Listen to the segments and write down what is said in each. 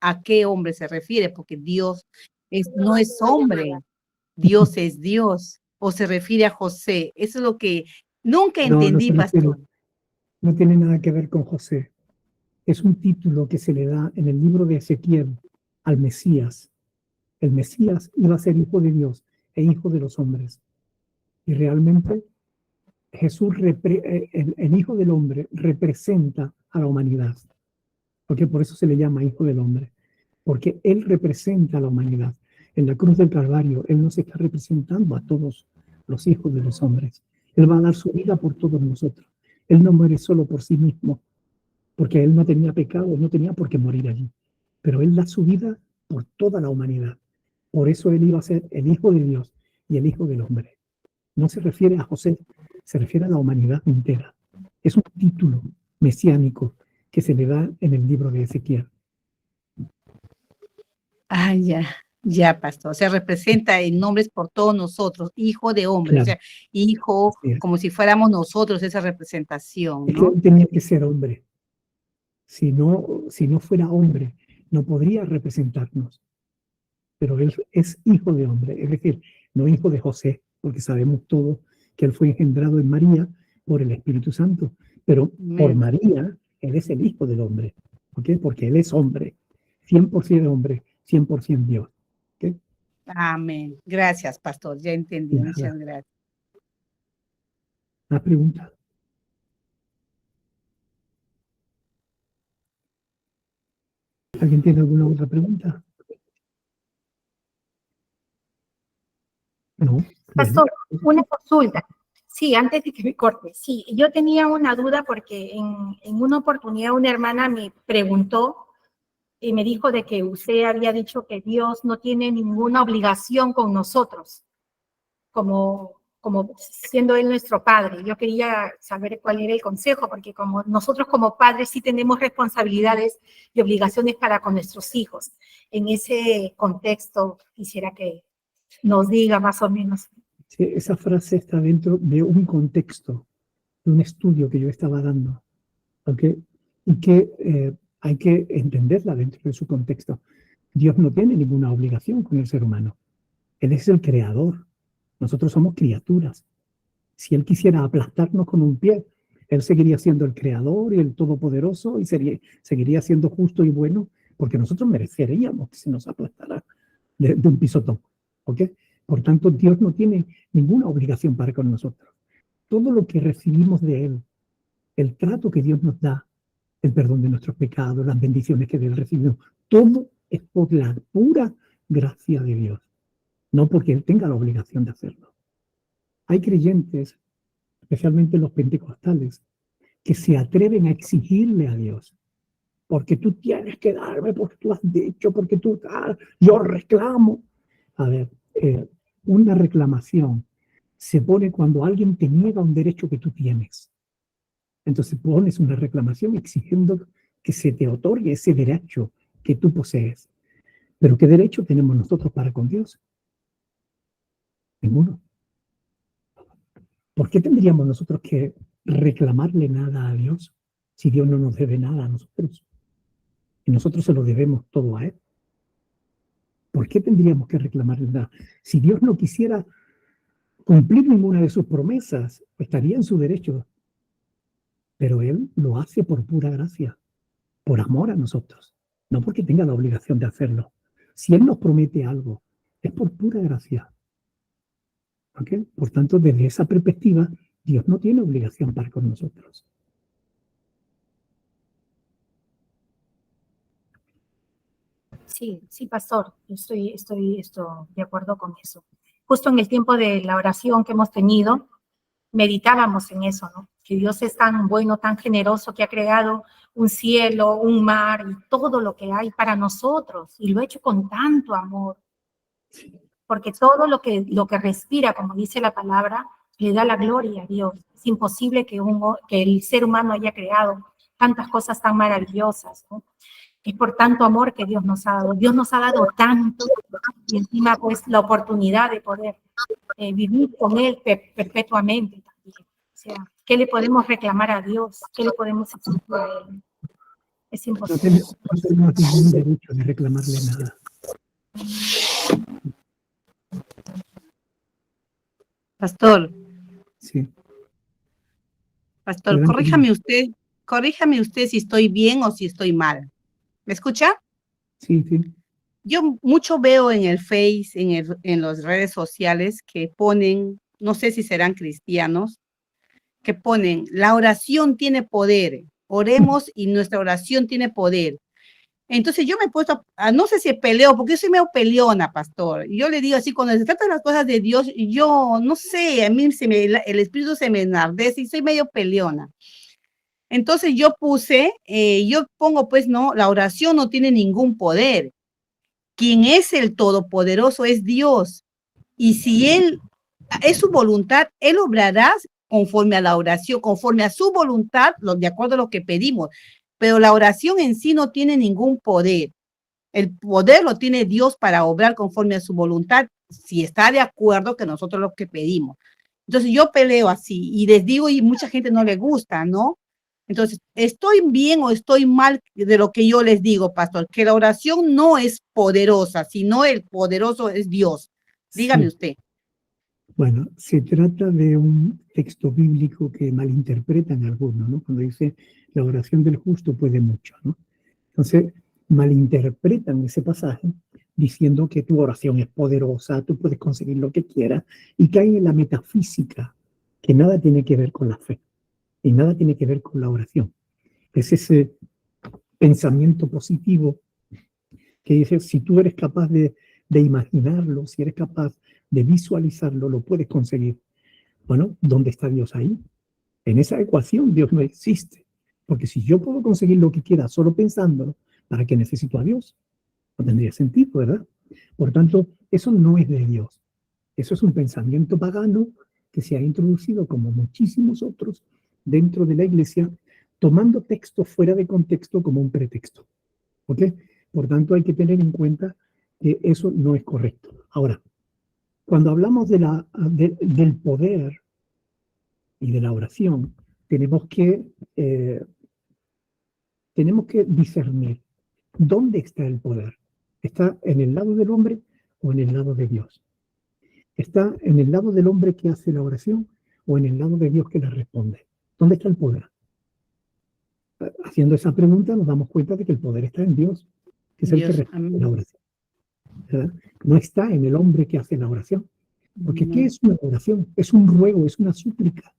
a qué hombre se refiere, porque Dios no es hombre, Dios es Dios, o se refiere a José. Eso es lo que nunca No entendí, se refiere, pastor. no tiene nada que ver con José. Es un título que se le da en el libro de Ezequiel al Mesías. El Mesías iba a ser hijo de Dios e hijo de los hombres. Y realmente Jesús, el Hijo del Hombre, representa a la humanidad. Porque por eso se le llama Hijo del Hombre. Porque Él representa a la humanidad. En la cruz del Calvario, Él nos está representando a todos los hijos de los hombres. Él va a dar su vida por todos nosotros. Él no muere solo por sí mismo, porque Él no tenía pecado, no tenía por qué morir allí. Pero Él da su vida por toda la humanidad. Por eso Él iba a ser el Hijo de Dios y el Hijo del Hombre. No se refiere a José, se refiere a la humanidad entera. Es un título mesiánico que se le da en el libro de Ezequiel. Ah, ya, pastor. Se representa en nombres por todos nosotros, hijo de hombre, Claro, o sea, hijo, así es. como si fuéramos nosotros esa representación, Es que ¿no? Él tenía que ser hombre. Si no fuera hombre, no podría representarnos. Pero Él es hijo de hombre, es decir, no hijo de José, porque sabemos todos que Él fue engendrado en María por el Espíritu Santo. Pero por Amén. María, Él es el hijo del hombre. ¿Ok? Porque Él es hombre, 100% hombre, 100% Dios. ¿Ok? Amén. Gracias, pastor. Ya entendí. Muchas Nada. gracias. ¿Más preguntas? ¿Alguien tiene alguna otra pregunta? No. Pastor, una consulta. Sí, antes de que me corte. Sí, yo tenía una duda porque en una oportunidad una hermana me preguntó y me dijo de que usted había dicho que Dios no tiene ninguna obligación con nosotros, como siendo Él nuestro Padre. Yo quería saber cuál era el consejo, porque como nosotros como padres sí tenemos responsabilidades y obligaciones para con nuestros hijos. En ese contexto quisiera que nos diga más o menos. Sí, esa frase está dentro de un contexto, de un estudio que yo estaba dando, ¿ok? Y que hay que entenderla dentro de su contexto. Dios no tiene ninguna obligación con el ser humano. Él es el creador. Nosotros somos criaturas. Si Él quisiera aplastarnos con un pie, Él seguiría siendo el creador y el todopoderoso y seguiría siendo justo y bueno, porque nosotros mereceríamos que se nos aplastara de un pisotón. ¿Ok? Por tanto, Dios no tiene ninguna obligación para con nosotros. Todo lo que recibimos de Él, el trato que Dios nos da, el perdón de nuestros pecados, las bendiciones que de Él recibimos, todo es por la pura gracia de Dios, no porque Él tenga la obligación de hacerlo. Hay creyentes, especialmente los pentecostales, que se atreven a exigirle a Dios, porque tú tienes que darme, porque tú has dicho, porque tú tal, yo reclamo. A ver, una reclamación se pone cuando alguien te niega un derecho que tú tienes. Entonces pones una reclamación exigiendo que se te otorgue ese derecho que tú posees. Pero ¿qué derecho tenemos nosotros para con Dios? Ninguno. ¿Por qué tendríamos nosotros que reclamarle nada a Dios si Dios no nos debe nada a nosotros? Y nosotros se lo debemos todo a Él. ¿Por qué tendríamos que reclamarle nada? Si Dios no quisiera cumplir ninguna de sus promesas, estaría en su derecho. Pero Él lo hace por pura gracia, por amor a nosotros, no porque tenga la obligación de hacerlo. Si Él nos promete algo, es por pura gracia. ¿Okay? Por tanto, desde esa perspectiva, Dios no tiene obligación para con nosotros. Sí, sí, pastor, estoy de acuerdo con eso. Justo en el tiempo de la oración que hemos tenido, meditábamos en eso, ¿no? Que Dios es tan bueno, tan generoso, que ha creado un cielo, un mar y todo lo que hay para nosotros, y lo ha hecho con tanto amor, porque todo lo que respira, como dice la palabra, le da la gloria a Dios. Es imposible que el ser humano haya creado tantas cosas tan maravillosas, ¿no? Es por tanto amor que Dios nos ha dado. Dios nos ha dado tanto y encima pues la oportunidad de poder vivir con Él perpetuamente también. O sea, ¿qué le podemos reclamar a Dios? ¿Qué le podemos exigir a Él? Es No imposible. no tenemos ningún derecho de reclamarle nada. Pastor, Sí. pastor, Adelante. corríjame usted si estoy bien o si estoy mal. ¿Me escucha? Sí, sí. Yo mucho veo en el Face, en las redes sociales que ponen, no sé si serán cristianos, que ponen, la oración tiene poder, oremos y nuestra oración tiene poder. Entonces yo me he puesto, no sé si peleo, porque yo soy medio peleona, pastor. Y yo le digo así, cuando se trata de las cosas de Dios, yo no sé, a mí el espíritu se me enardece y soy medio peleona. Entonces yo pongo pues, no, la oración no tiene ningún poder. Quien es el todopoderoso es Dios. Y si Él es su voluntad, Él obrará conforme a la oración, conforme a su voluntad, de acuerdo a lo que pedimos. Pero la oración en sí no tiene ningún poder. El poder lo tiene Dios para obrar conforme a su voluntad, si está de acuerdo que nosotros lo que pedimos. Entonces yo peleo así y les digo y mucha gente no le gusta, ¿no? Entonces, ¿estoy bien o estoy mal de lo que yo les digo, pastor? Que la oración no es poderosa, sino el poderoso es Dios. Dígame Sí. usted. Bueno, se trata de un texto bíblico que malinterpretan algunos, ¿no? Cuando dice la oración del justo puede mucho, ¿no? Entonces, malinterpretan ese pasaje diciendo que tu oración es poderosa, tú puedes conseguir lo que quieras, y caen en la metafísica, que nada tiene que ver con la fe y nada tiene que ver con la oración. Es ese pensamiento positivo que dice, si tú eres capaz de imaginarlo, si eres capaz de visualizarlo, lo puedes conseguir. Bueno, ¿dónde está Dios ahí? En esa ecuación Dios no existe. Porque si yo puedo conseguir lo que quiera solo pensándolo, ¿para qué necesito a Dios? No tendría sentido, ¿verdad? Por tanto, eso no es de Dios. Eso es un pensamiento pagano que se ha introducido, como muchísimos otros, dentro de la iglesia, tomando texto fuera de contexto como un pretexto. ¿Ok? Por tanto, hay que tener en cuenta que eso no es correcto. Ahora, cuando hablamos del poder y de la oración, eh, tenemos que discernir dónde está el poder. ¿Está en el lado del hombre o en el lado de Dios? ¿Está en el lado del hombre que hace la oración o en el lado de Dios que la responde? ¿Dónde está el poder? Haciendo esa pregunta nos damos cuenta de que el poder está en Dios, que es el que Dios, responde la amén. oración, ¿verdad? No está en el hombre que hace la oración. Porque ¿qué es una oración? Es un ruego, es una súplica.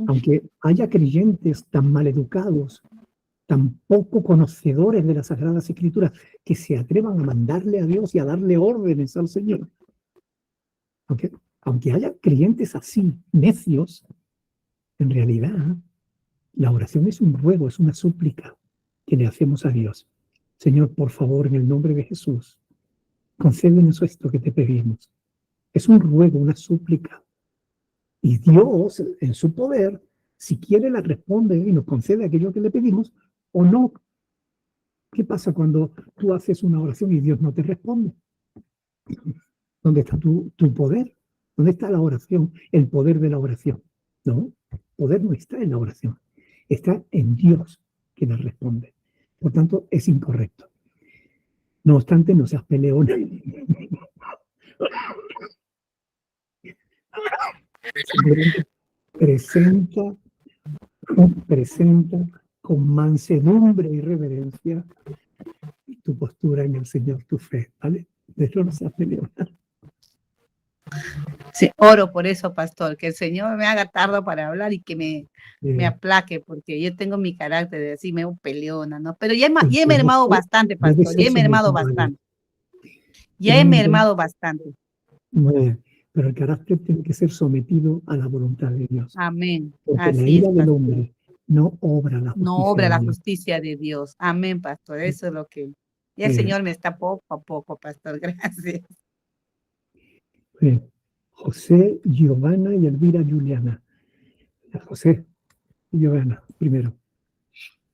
Aunque haya creyentes tan maleducados, tan poco conocedores de las Sagradas Escrituras, que se atrevan a mandarle a Dios y a darle órdenes al Señor. Aunque haya creyentes así, necios, en realidad la oración es un ruego, es una súplica que le hacemos a Dios. Señor, por favor, en el nombre de Jesús, concédenos esto que te pedimos. Es un ruego, una súplica. Y Dios, en su poder, si quiere, la responde y nos concede aquello que le pedimos o no. ¿Qué pasa cuando tú haces una oración y Dios no te responde? ¿Dónde está tu poder? ¿Dónde está la oración? El poder de la oración. No, el poder no está en la oración. Está en Dios que la responde. Por tanto, es incorrecto. No obstante, no seas peleona. Simplemente presenta con mansedumbre y reverencia tu postura en el Señor, tu fe, ¿vale? De eso no seas peleona. Sí, oro por eso, pastor, que el Señor me haga tardo para hablar y que me aplaque, porque yo tengo mi carácter de así, medio peleona, ¿no? Pero ya he mermado bastante, debe pastor, ya ser he mermado sometido a Dios. bastante. Ya he mermado bastante. Pero el carácter tiene que ser sometido a la voluntad de Dios. Amén. Porque la Así es, ira del pastor. hombre no obra la No justicia obra de la Dios. justicia de Dios. Amén, pastor. Eso es lo que ya el Señor me está poco a poco, pastor. Gracias. José, Giovanna y Elvira Juliana. José y Giovanna, primero.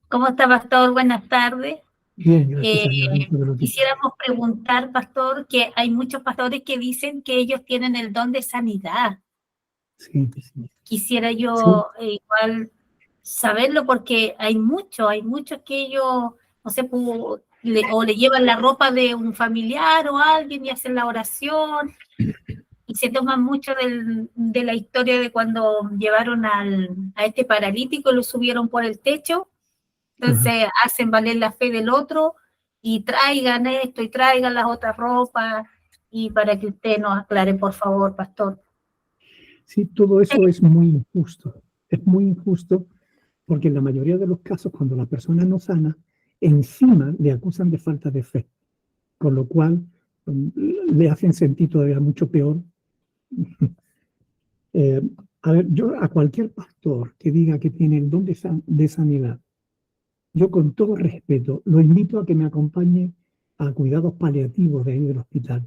¿Cómo está, pastor? Buenas tardes. Bien, gracias a Dios. Quisiéramos preguntar, pastor, que hay muchos pastores que dicen que ellos tienen el don de sanidad. Sí. Quisiera yo igual saberlo porque hay muchos que ellos, no sé, o le llevan la ropa de un familiar o alguien y hacen la oración y se toman mucho de la historia de cuando llevaron a este paralítico y lo subieron por el techo. Entonces hacen valer la fe del otro y traigan esto y traigan las otras ropas y para que usted nos aclare, por favor, pastor. Sí, todo eso es muy injusto. Es muy injusto porque en la mayoría de los casos, cuando la persona no sana, encima le acusan de falta de fe, con lo cual le hacen sentir todavía mucho peor. A ver, yo a cualquier pastor que diga que tiene el don de sanidad, yo con todo respeto lo invito a que me acompañe a cuidados paliativos de ahí del hospital,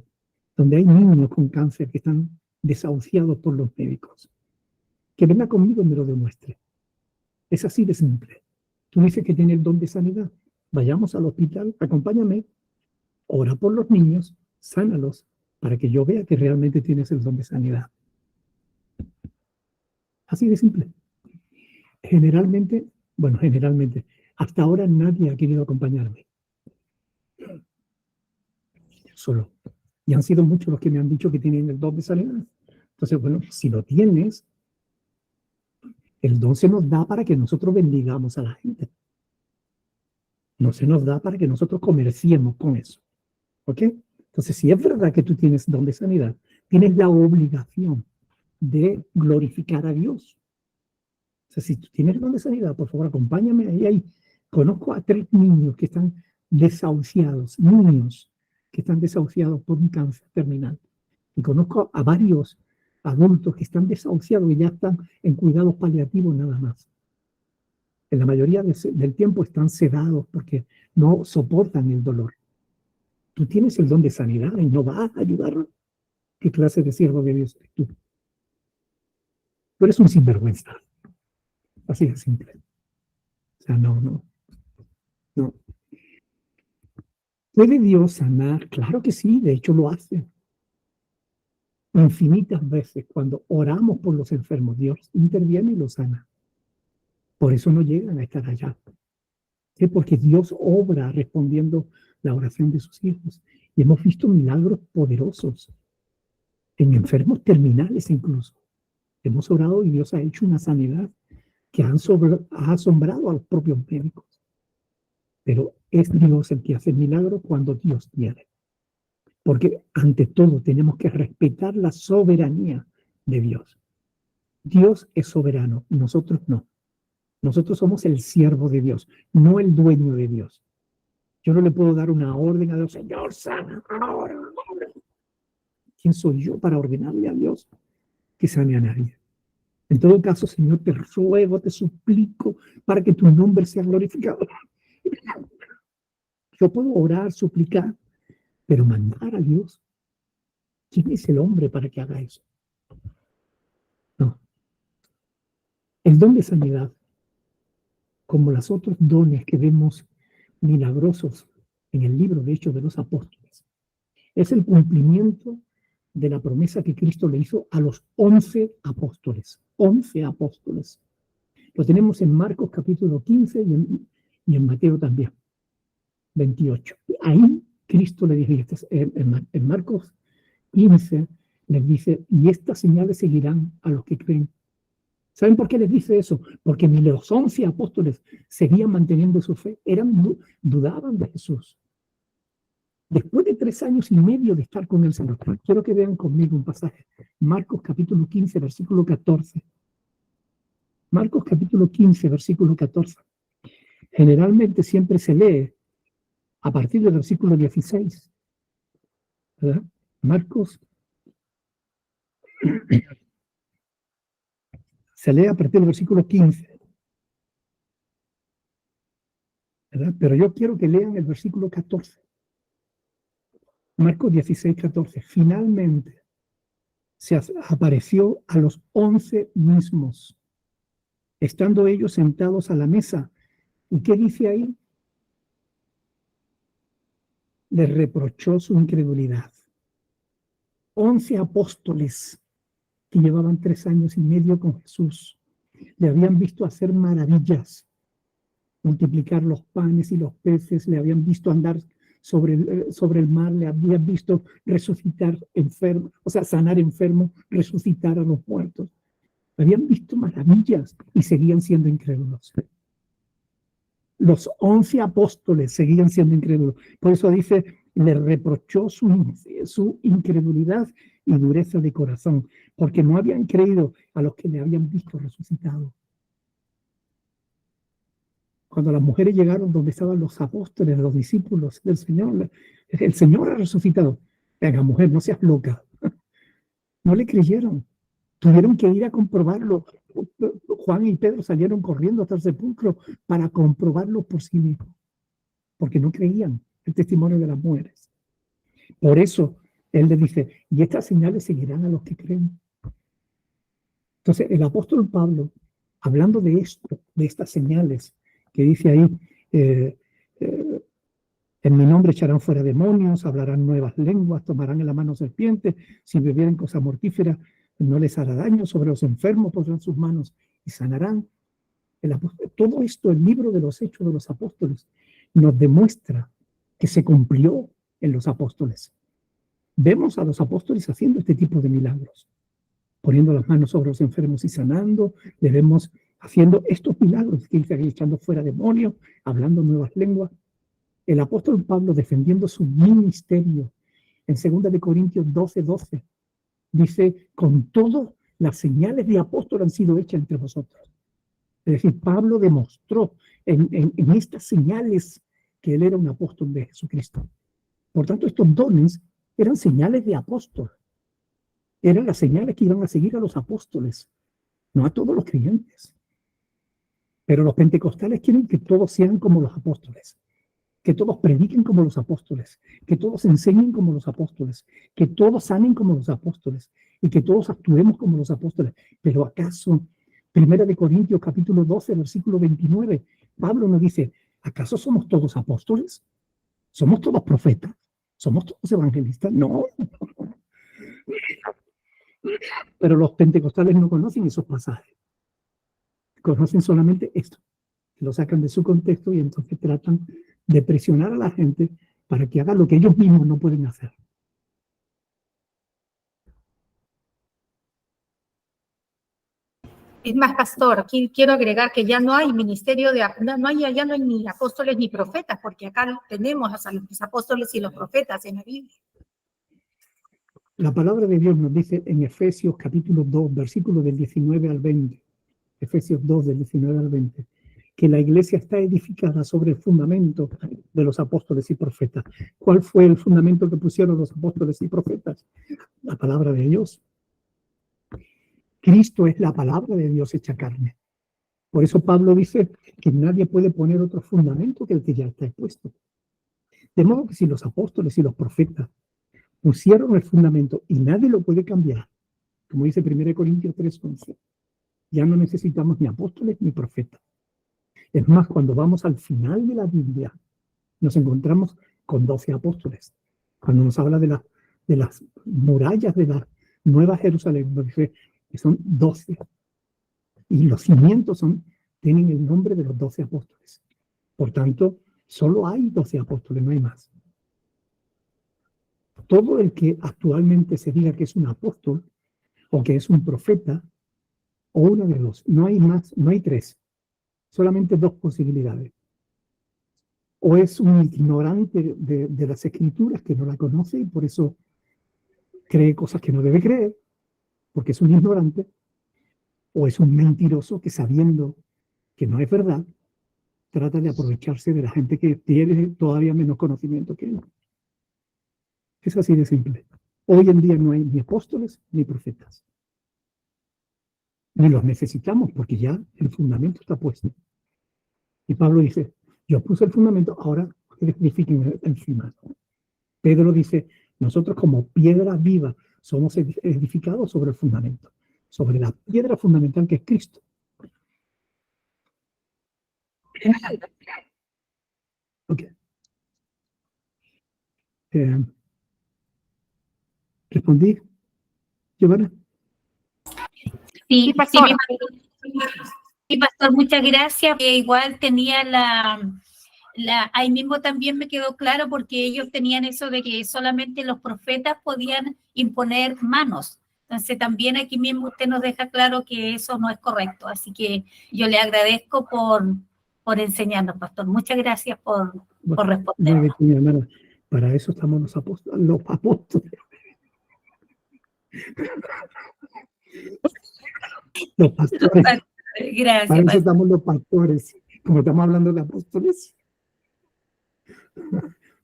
donde hay niños con cáncer que están desahuciados por los médicos. Que venga conmigo y me lo demuestre. Es así de simple. Tú dices que tiene el don de sanidad. Vayamos al hospital, acompáñame, ora por los niños, sánalos, para que yo vea que realmente tienes el don de sanidad. Así de simple. Generalmente, hasta ahora nadie ha querido acompañarme. Solo. Y han sido muchos los que me han dicho que tienen el don de sanidad. Entonces, bueno, si lo tienes, el don se nos da para que nosotros bendigamos a la gente. No se nos da para que nosotros comerciemos con eso. ¿Ok? Entonces, si es verdad que tú tienes don de sanidad, tienes la obligación de glorificar a Dios. O sea, si tú tienes don de sanidad, por favor, acompáñame ahí. Conozco a 3 niños que están desahuciados, niños que están desahuciados por un cáncer terminal. Y conozco a varios adultos que están desahuciados y ya están en cuidados paliativos nada más. En la mayoría del tiempo están sedados porque no soportan el dolor. Tú tienes el don de sanidad y no vas a ayudarlo. ¿Qué clase de siervo de Dios eres tú? Tú eres un sinvergüenza. Así de simple. O sea, no. ¿Puede Dios sanar? Claro que sí, de hecho lo hace. Infinitas veces cuando oramos por los enfermos, Dios interviene y los sana. Por eso no llegan a estar allá. ¿Sí? Porque Dios obra respondiendo la oración de sus hijos. Y hemos visto milagros poderosos en enfermos terminales incluso. Hemos orado y Dios ha hecho una sanidad que ha asombrado a los propios médicos. Pero es Dios el que hace el milagro cuando Dios quiere. Porque ante todo tenemos que respetar la soberanía de Dios. Dios es soberano, nosotros no. Nosotros somos el siervo de Dios, no el dueño de Dios. Yo no le puedo dar una orden a Dios, Señor, sana ahora. ¿Quién soy yo para ordenarle a Dios que sane a nadie? En todo caso, Señor, te ruego, te suplico para que tu nombre sea glorificado. Yo puedo orar, suplicar, pero mandar a Dios. ¿Quién es el hombre para que haga eso? No. El don de sanidad, como los otros dones que vemos milagrosos en el libro de Hechos de los Apóstoles, es el cumplimiento de la promesa que Cristo le hizo a los 11 apóstoles. 11 apóstoles. Lo tenemos en Marcos capítulo 15 y en Mateo también, 28. Ahí Cristo le dice, en Marcos 15, les dice, y estas señales seguirán a los que creen. ¿Saben por qué les dice eso? Porque ni los 11 apóstoles seguían manteniendo su fe, dudaban de Jesús. Después de 3 años y medio de estar con el Señor, quiero que vean conmigo un pasaje. Marcos capítulo 15, versículo 14. Marcos capítulo 15, versículo 14. Generalmente siempre se lee a partir del versículo 16. ¿Verdad? Marcos se lee a partir del versículo 15. ¿Verdad? Pero yo quiero que lean el versículo 14. Marcos 16, 14. Finalmente se apareció a los 11 mismos, estando ellos sentados a la mesa. ¿Y qué dice ahí? Les reprochó su incredulidad. 11 apóstoles que llevaban 3 años y medio con Jesús. le habían visto hacer maravillas, multiplicar los panes y los peces, le habían visto andar sobre el mar, le habían visto resucitar enfermos, o sea, sanar enfermos, resucitar a los muertos. Habían visto maravillas y seguían siendo incrédulos. Los 11 apóstoles seguían siendo incrédulos. Por eso dice, le reprochó su incredulidad y dureza de corazón, porque no habían creído a los que le habían visto resucitado. Cuando las mujeres llegaron donde estaban los apóstoles, los discípulos del Señor, el Señor ha resucitado. Venga, mujer, no seas loca. No le creyeron. Tuvieron que ir a comprobarlo. Juan y Pedro salieron corriendo hasta el sepulcro para comprobarlo por sí mismos, porque no creían el testimonio de las mujeres. Por eso, él les dice, y estas señales seguirán a los que creen. Entonces, el apóstol Pablo, hablando de esto, de estas señales, que dice ahí, en mi nombre echarán fuera demonios, hablarán nuevas lenguas, tomarán en la mano serpientes, si bebieren cosa mortífera, no les hará daño, sobre los enfermos pondrán sus manos y sanarán. Todo esto, el libro de los Hechos de los Apóstoles, nos demuestra que se cumplió en los apóstoles. Vemos a los apóstoles haciendo este tipo de milagros, poniendo las manos sobre los enfermos y sanando. Le vemos haciendo estos milagros que dice aquí, echando fuera demonios, hablando nuevas lenguas. El apóstol Pablo, defendiendo su ministerio, en 2 Corintios 12:12, dice, con todo, las señales de apóstol han sido hechas entre vosotros. Es decir, Pablo demostró en estas señales que él era un apóstol de Jesucristo. Por tanto, estos dones eran señales de apóstol. Eran las señales que iban a seguir a los apóstoles, no a todos los creyentes. Pero los pentecostales quieren que todos sean como los apóstoles, que todos prediquen como los apóstoles, que todos enseñen como los apóstoles, que todos sanen como los apóstoles y que todos actuemos como los apóstoles. Pero ¿acaso, 1 Corintios capítulo 12, versículo 29, Pablo nos dice, ¿acaso somos todos apóstoles? ¿Somos todos profetas? ¿Somos todos evangelistas? No. Pero los pentecostales no conocen esos pasajes. Conocen solamente esto. Lo sacan de su contexto y entonces tratan de presionar a la gente para que haga lo que ellos mismos no pueden hacer. Es más, pastor, aquí quiero agregar que ya no hay ministerio ya no hay ni apóstoles ni profetas, porque acá tenemos a los apóstoles y los profetas en la Biblia. La palabra de Dios nos dice en Efesios capítulo 2, versículos del 19 al 20, Efesios 2, del 19 al 20, que la iglesia está edificada sobre el fundamento de los apóstoles y profetas. ¿Cuál fue el fundamento que pusieron los apóstoles y profetas? La palabra de Dios. Cristo es la palabra de Dios hecha carne. Por eso Pablo dice que nadie puede poner otro fundamento que el que ya está expuesto. De modo que si los apóstoles y los profetas pusieron el fundamento y nadie lo puede cambiar, como dice 1 Corintios 3:11, ya no necesitamos ni apóstoles ni profetas. Es más, cuando vamos al final de la Biblia, nos encontramos con 12 apóstoles. Cuando nos habla de las murallas de la Nueva Jerusalén, nos dice que son 12. Y los cimientos tienen el nombre de los 12 apóstoles. Por tanto, solo hay 12 apóstoles, no hay más. Todo el que actualmente se diga que es un apóstol, o que es un profeta, o uno de dos, no hay más, no hay tres. Solamente dos posibilidades. O es un ignorante de las escrituras que no la conoce y por eso cree cosas que no debe creer, porque es un ignorante, o es un mentiroso que sabiendo que no es verdad, trata de aprovecharse de la gente que tiene todavía menos conocimiento que él. Es así de simple. Hoy en día no hay ni apóstoles ni profetas. Ni los necesitamos porque ya el fundamento está puesto. Y Pablo dice, yo puse el fundamento, ahora edifiquen encima. Pedro dice, nosotros como piedra viva somos edificados sobre el fundamento, sobre la piedra fundamental que es Cristo. Ok. ¿Respondí, Giovanna? Sí, pastor. Pastor, muchas gracias. Igual tenía ahí mismo también me quedó claro porque ellos tenían eso de que solamente los profetas podían imponer manos. Entonces también aquí mismo usted nos deja claro que eso no es correcto. Así que yo le agradezco por enseñarnos, Pastor. Muchas gracias por responder. Muy bien, mi hermana. Para eso estamos los apóstoles. Los pastores. Gracias, Para eso Pastor. estamos los pastores. Como estamos hablando de apóstoles,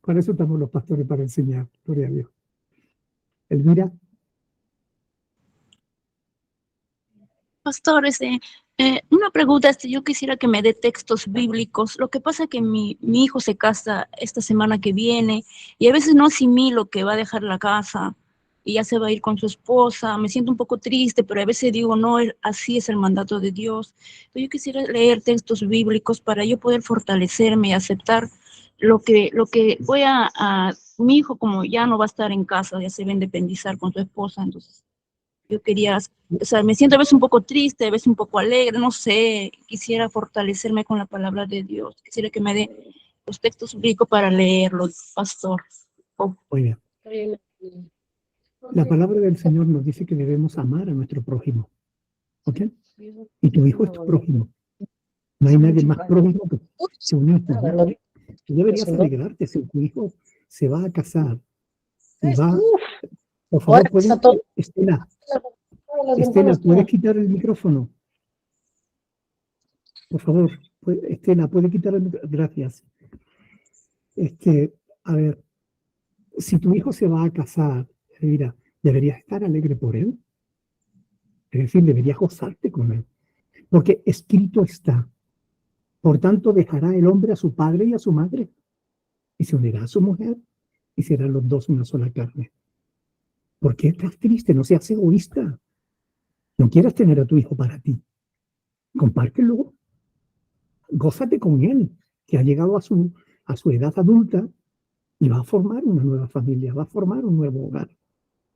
para eso estamos los pastores, para enseñar. Gloria a Dios. Elvira. Pastor, una pregunta, yo quisiera que me dé textos bíblicos. Lo que pasa es que mi hijo se casa esta semana que viene y a veces no asimilo que va a dejar la casa y ya se va a ir con su esposa. Me siento un poco triste, pero a veces digo, no, así es el mandato de Dios. Entonces, yo quisiera leer textos bíblicos para yo poder fortalecerme y aceptar lo que mi hijo, como ya no va a estar en casa, ya se va a independizar con su esposa, entonces yo quería, o sea, me siento a veces un poco triste, a veces un poco alegre, no sé, quisiera fortalecerme con la palabra de Dios, quisiera que me dé los textos bíblicos para leerlos, pastor. Muy bien. La palabra del Señor nos dice que debemos amar a nuestro prójimo. ¿Ok? Y tu hijo es tu prójimo. No hay nadie más prójimo que un hijo, ¿no? Tú deberías alegrarte si tu hijo se va a casar y va. Por favor, Estela, ¿puedes quitar el micrófono? Por favor, Estela, ¿puede quitar el micrófono? Gracias. A ver, si tu hijo se va a casar, mira, deberías estar alegre por él. Es decir, deberías gozarte con él. Porque escrito está, por tanto dejará el hombre a su padre y a su madre, y se unirá a su mujer, y serán los dos una sola carne. ¿Por qué estás triste? No seas egoísta. No quieras tener a tu hijo para ti. Compártelo. Gózate con él, que ha llegado a su edad adulta y va a formar una nueva familia, va a formar un nuevo hogar.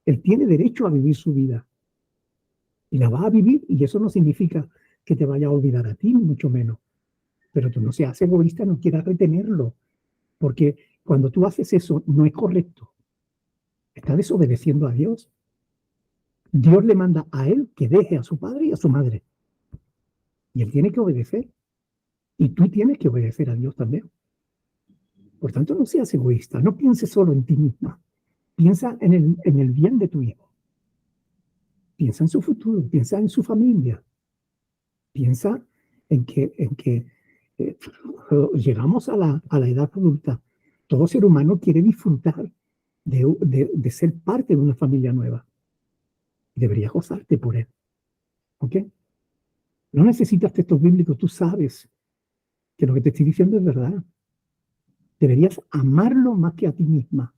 Él tiene derecho a vivir su vida. Y la va a vivir, y eso no significa que te vaya a olvidar a ti, ni mucho menos. Pero tú no seas egoísta, no quieras retenerlo. Porque cuando tú haces eso, no es correcto. Está desobedeciendo a Dios. Dios le manda a él que deje a su padre y a su madre. Y él tiene que obedecer. Y tú tienes que obedecer a Dios también. Por tanto, no seas egoísta. No pienses solo en ti misma. Piensa en el bien de tu hijo. Piensa en su futuro. Piensa en su familia. Piensa en que llegamos a la edad adulta. Todo ser humano quiere disfrutar de ser parte de una familia nueva. Deberías gozarte por él. ¿Ok? No necesitas textos bíblicos. Tú sabes que lo que te estoy diciendo es verdad. Deberías amarlo más que a ti misma.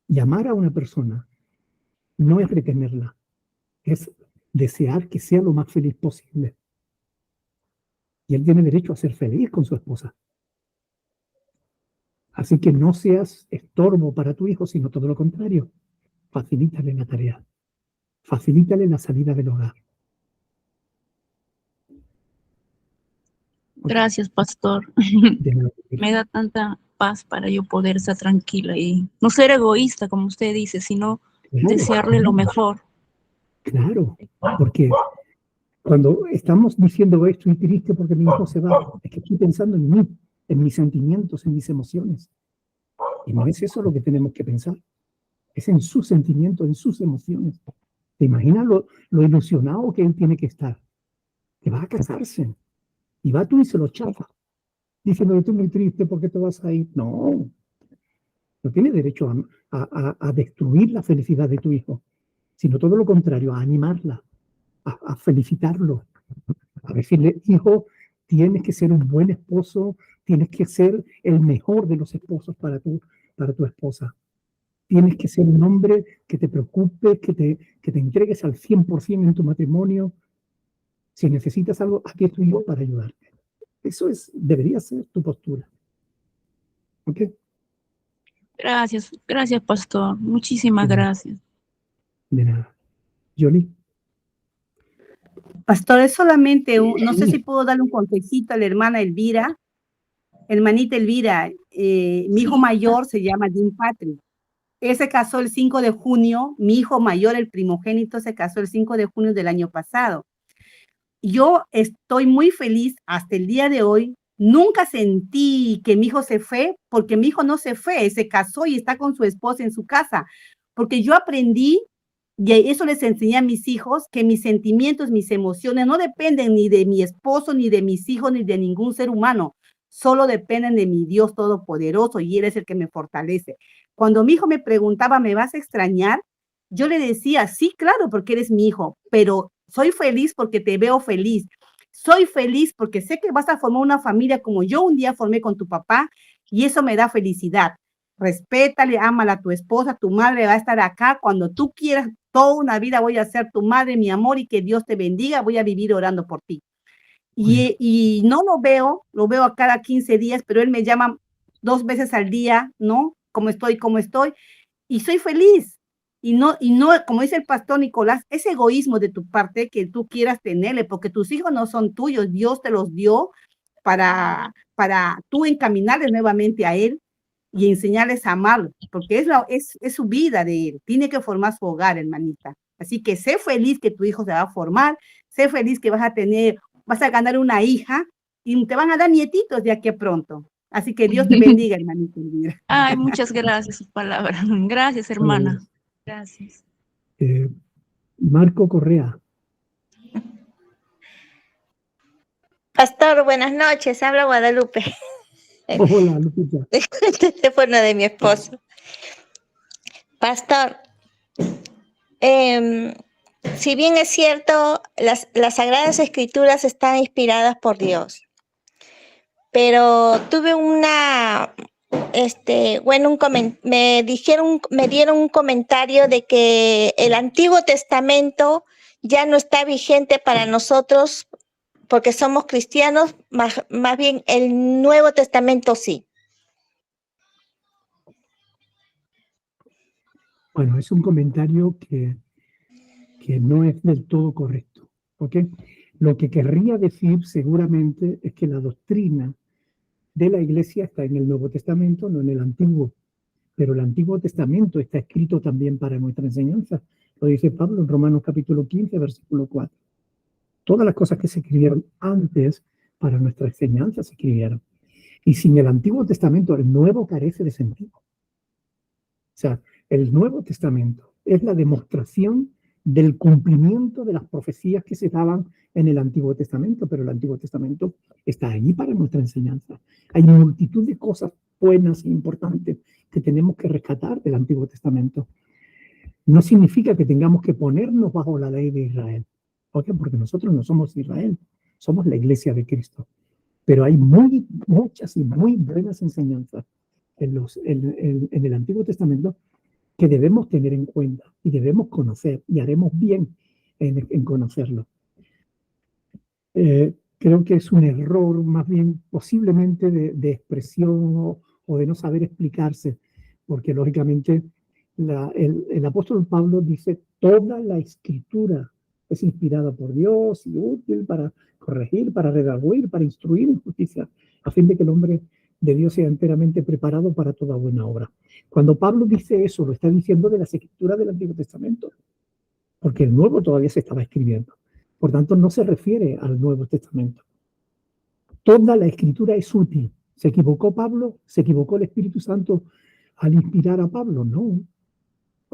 Y amar a una persona no es retenerla, es desear que sea lo más feliz posible. Y él tiene derecho a ser feliz con su esposa. Así que no seas estorbo para tu hijo, sino todo lo contrario. Facilítale la tarea. Facilítale la salida del hogar. Gracias, pastor. Me da tanta paz para yo poder estar tranquila y no ser egoísta, como usted dice, sino desearle lo mejor. Claro, porque cuando estamos diciendo esto y triste porque mi hijo se va, es que estoy pensando en mí, en mis sentimientos, en mis emociones. Y no es eso lo que tenemos que pensar. Es en sus sentimientos, en sus emociones. ¿Te imaginas lo ilusionado que él tiene que estar? Que va a casarse. Y va tú y se lo chafa. Diciendo, estoy muy triste, ¿por qué te vas a ir? No. No tiene derecho a destruir la felicidad de tu hijo, sino todo lo contrario, a animarla, a felicitarlo, a decirle, hijo, tienes que ser un buen esposo, tienes que ser el mejor de los esposos para tu esposa. Tienes que ser un hombre que te preocupes, que te entregues al 100% en tu matrimonio. Si necesitas algo, aquí estoy yo para ayudarte. Eso debería ser tu postura. ¿Ok? Gracias, pastor. Muchísimas gracias. De nada. Johnny. Pastor, es solamente no sé si puedo darle un consejito a la hermana Elvira, hermanita Elvira, mi hijo mayor se llama Jim Patrick. Él se casó el 5 de junio, mi hijo mayor, el primogénito, se casó el 5 de junio del año pasado. Yo estoy muy feliz hasta el día de hoy. Nunca sentí que mi hijo se fue, porque mi hijo no se fue, se casó y está con su esposa en su casa, porque yo aprendí, y eso les enseñé a mis hijos, que mis sentimientos, mis emociones no dependen ni de mi esposo, ni de mis hijos, ni de ningún ser humano, solo dependen de mi Dios Todopoderoso, y Él es el que me fortalece. Cuando mi hijo me preguntaba, ¿me vas a extrañar? Yo le decía, sí, claro, porque eres mi hijo, pero soy feliz porque te veo feliz. Soy feliz porque sé que vas a formar una familia como yo un día formé con tu papá, y eso me da felicidad. Respétale, ámala a tu esposa, tu madre va a estar acá cuando tú quieras. Toda una vida voy a ser tu madre, mi amor, y que Dios te bendiga. Voy a vivir orando por ti. Y no lo veo a cada 15 días, pero él me llama 2 veces al día, ¿no? ¿Cómo estoy? Y soy feliz. Y no, como dice el pastor Nicolás, ese egoísmo de tu parte que tú quieras tenerle, porque tus hijos no son tuyos, Dios te los dio para tú encaminarles nuevamente a Él y enseñarles a amarlo, porque es su vida de Él, tiene que formar su hogar, hermanita. Así que sé feliz que tu hijo se va a formar, sé feliz que vas a ganar una hija y te van a dar nietitos de aquí a pronto. Así que Dios te bendiga, hermanita Elvira. Ay, muchas gracias, sus palabras. Gracias, hermana. Gracias. Marco Correa. Pastor, buenas noches, habla Guadalupe. Hola, Lupita. El teléfono de mi esposo. Pastor, si bien es cierto, las Sagradas Escrituras están inspiradas por Dios, pero tuve me dieron un comentario de que el Antiguo Testamento ya no está vigente para nosotros porque somos cristianos, más bien el Nuevo Testamento sí. Bueno, es un comentario que no es del todo correcto, ¿ok? Lo que querría decir seguramente es que la doctrina de la Iglesia está en el Nuevo Testamento, no en el Antiguo. Pero el Antiguo Testamento está escrito también para nuestra enseñanza. Lo dice Pablo en Romanos capítulo 15, versículo 4. Todas las cosas que se escribieron antes para nuestra enseñanza se escribieron. Y sin el Antiguo Testamento, el Nuevo carece de sentido. O sea, el Nuevo Testamento es la demostración del cumplimiento de las profecías que se daban en el Antiguo Testamento, pero el Antiguo Testamento está ahí para nuestra enseñanza. Hay multitud de cosas buenas e importantes que tenemos que rescatar del Antiguo Testamento. No significa que tengamos que ponernos bajo la ley de Israel, ¿ok? Porque nosotros no somos Israel, somos la Iglesia de Cristo. Pero hay muchas y muy buenas enseñanzas en el Antiguo Testamento que debemos tener en cuenta y debemos conocer, y haremos bien en conocerlo. Creo que es un error más bien posiblemente de expresión o de no saber explicarse, porque lógicamente el apóstol Pablo dice toda la escritura es inspirada por Dios y útil para corregir, para redarguir, para instruir en justicia, a fin de que el hombre de Dios sea enteramente preparado para toda buena obra. Cuando Pablo dice eso, lo está diciendo de las escrituras del Antiguo Testamento, porque el Nuevo todavía se estaba escribiendo. Por tanto, no se refiere al Nuevo Testamento. Toda la escritura es útil. ¿Se equivocó Pablo? ¿Se equivocó el Espíritu Santo al inspirar a Pablo? No.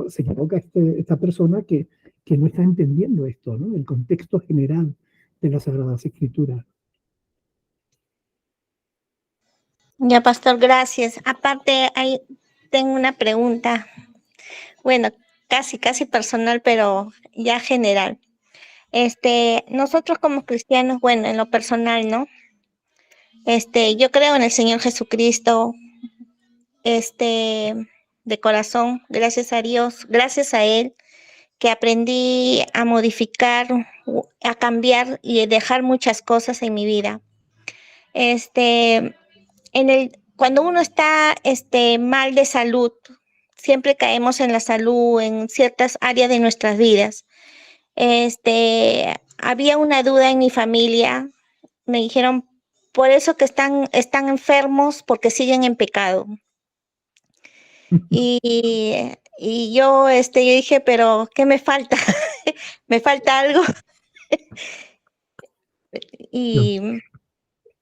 Se equivoca esta persona que no está entendiendo esto, ¿no? El contexto general de las Sagradas Escrituras. Ya, pastor, gracias. Aparte, tengo una pregunta, bueno, casi personal, pero ya general. Nosotros como cristianos, bueno, en lo personal, ¿no? Yo creo en el Señor Jesucristo, de corazón, gracias a Dios, gracias a Él, que aprendí a modificar, a cambiar y a dejar muchas cosas en mi vida. Cuando uno está mal de salud, siempre caemos en la salud, en ciertas áreas de nuestras vidas. había una duda en mi familia. Me dijeron, por eso que están enfermos, porque siguen en pecado. Y yo dije, pero ¿qué me falta? ¿Me falta algo? Y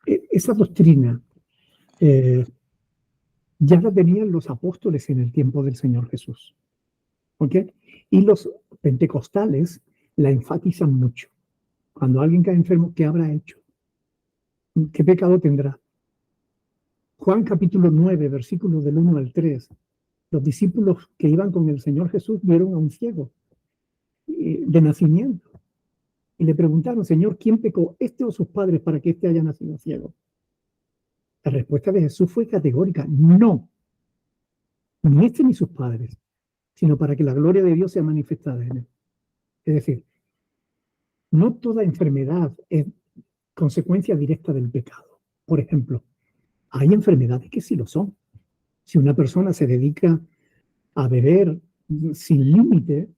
Esa doctrina ya la tenían los apóstoles en el tiempo del Señor Jesús. ¿Ok? Y los pentecostales la enfatizan mucho. Cuando alguien cae enfermo, ¿qué habrá hecho? ¿Qué pecado tendrá? Juan capítulo 9, versículos del 1 al 3. Los discípulos que iban con el Señor Jesús vieron a un ciego de nacimiento. Y le preguntaron, Señor, ¿quién pecó, este o sus padres, para que éste haya nacido ciego? La respuesta de Jesús fue categórica, no, ni este ni sus padres, sino para que la gloria de Dios sea manifestada en él. Es decir, no toda enfermedad es consecuencia directa del pecado. Por ejemplo, hay enfermedades que sí lo son. Si una persona se dedica a beber sin límite,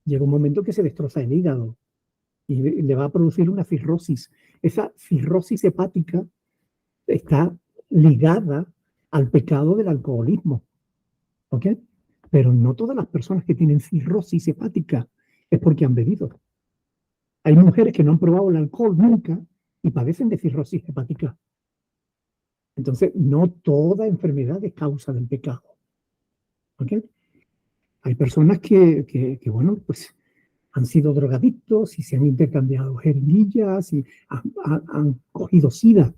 llega un momento que se destroza el hígado y le va a producir una cirrosis. Esa cirrosis hepática está ligada al pecado del alcoholismo. ¿Ok? Pero no todas las personas que tienen cirrosis hepática es porque han bebido. Hay mujeres que no han probado el alcohol nunca y padecen de cirrosis hepática. Entonces, no toda enfermedad es causa del pecado. ¿Ok? Hay personas que bueno, pues han sido drogadictos y se han intercambiado jeringuillas y han cogido SIDA.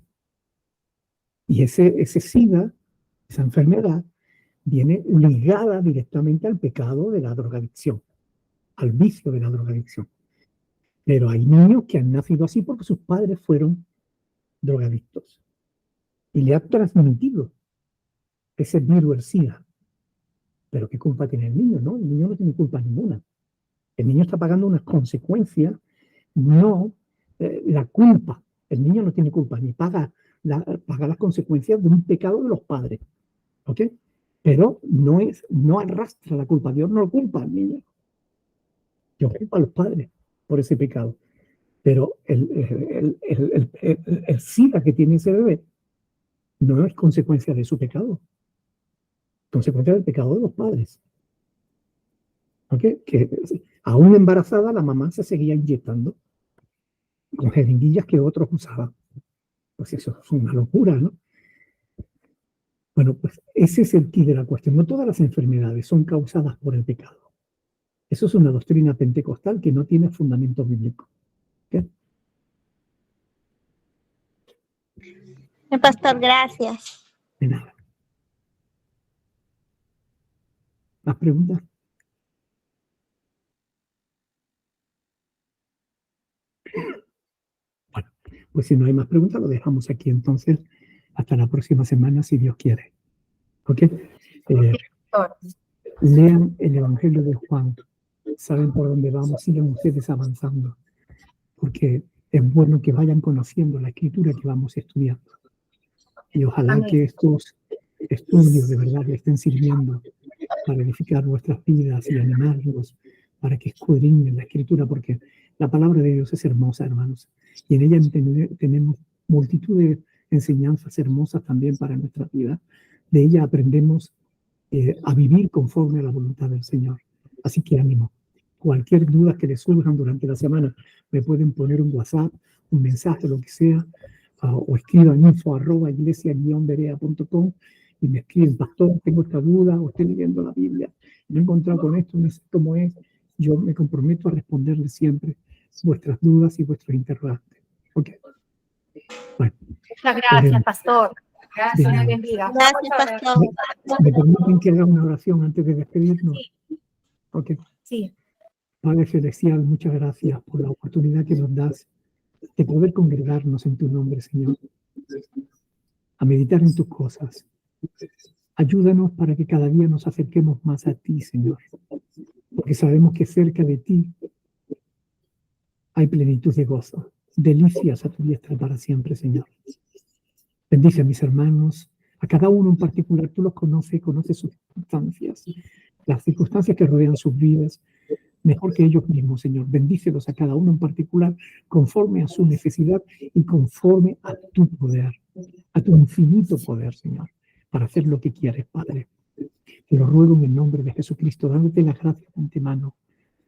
Y ese SIDA, esa enfermedad, viene ligada directamente al pecado de la drogadicción, al vicio de la drogadicción. Pero hay niños que han nacido así porque sus padres fueron drogadictos. Y le ha transmitido ese virus, el SIDA. Pero ¿qué culpa tiene el niño? ¿No? El niño no tiene culpa ninguna. El niño está pagando unas consecuencias, no la culpa. El niño no tiene culpa, ni paga las consecuencias de un pecado de los padres. ¿Ok? Pero no arrastra la culpa. Dios no lo culpa al niño. Dios culpa a los padres por ese pecado. Pero el SIDA que tiene ese bebé no es consecuencia de su pecado. Consecuencia del pecado de los padres. ¿Ok? Que aún embarazada la mamá se seguía inyectando con jeringuillas que otros usaban. Pues eso es una locura, ¿no? Bueno, pues ese es el quid de la cuestión. No todas las enfermedades son causadas por el pecado. Eso es una doctrina pentecostal que no tiene fundamento bíblico. ¿Okay? Pastor, gracias. De nada. ¿Más preguntas? Bueno, pues si no hay más preguntas, lo dejamos aquí entonces hasta la próxima semana, si Dios quiere. ¿Ok? Lean el Evangelio de Juan. Saben por dónde vamos, sigan ustedes avanzando. Porque es bueno que vayan conociendo la escritura que vamos estudiando. Y ojalá Amén. que estos estudios de verdad le estén sirviendo para edificar vuestras vidas y animarlos, para que escudriñen la escritura, porque la palabra de Dios es hermosa, hermanos. Y en ella tenemos multitud de enseñanzas hermosas también para nuestra vida. De ella aprendemos a vivir conforme a la voluntad del Señor. Así que ánimo. Cualquier duda que les surjan durante la semana, me pueden poner un WhatsApp, un mensaje, lo que sea, o escriban info@iglesia-berea.com y me escriben, pastor, tengo esta duda, o estoy leyendo la Biblia, me he encontrado con esto, no sé cómo es. Yo me comprometo a responderles siempre vuestras dudas y vuestros interrogantes. ¿Ok? Bueno. Muchas gracias, pastor. Gracias, Dios bendiga. Gracias, pastor. ¿Me permiten que haga una oración antes de despedirnos? Sí. Ok. Sí. Padre Celestial, muchas gracias por la oportunidad que nos das de poder congregarnos en tu nombre, Señor, a meditar en tus cosas. Ayúdanos para que cada día nos acerquemos más a ti, Señor, porque sabemos que cerca de ti hay plenitud de gozo, delicias a tu diestra para siempre, Señor. Bendice a mis hermanos, a cada uno en particular, tú los conoces sus circunstancias, las circunstancias que rodean sus vidas. mejor que ellos mismos, Señor. Bendícelos a cada uno en particular, conforme a su necesidad y conforme a tu poder, a tu infinito poder, Señor, para hacer lo que quieres, Padre. Te lo ruego en el nombre de Jesucristo, dándote las gracias de antemano,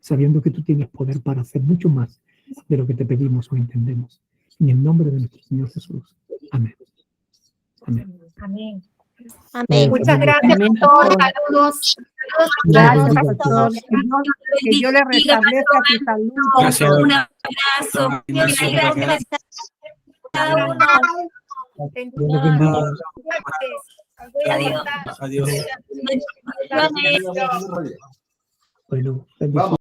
sabiendo que tú tienes poder para hacer mucho más de lo que te pedimos o entendemos. En el nombre de nuestro Señor Jesús. Amén. Amén. Amén. Amén. Muchas gracias Amén, a todos. pastor. Saludos. Gracias, Bendiga a pastor. todos. Que Dios le restablezca su salud. Gracias. Un abrazo. Muchas gracias a cada uno. Dios los bendiga. Adiós. Adiós. Bendiciones. Bueno, bendiciones.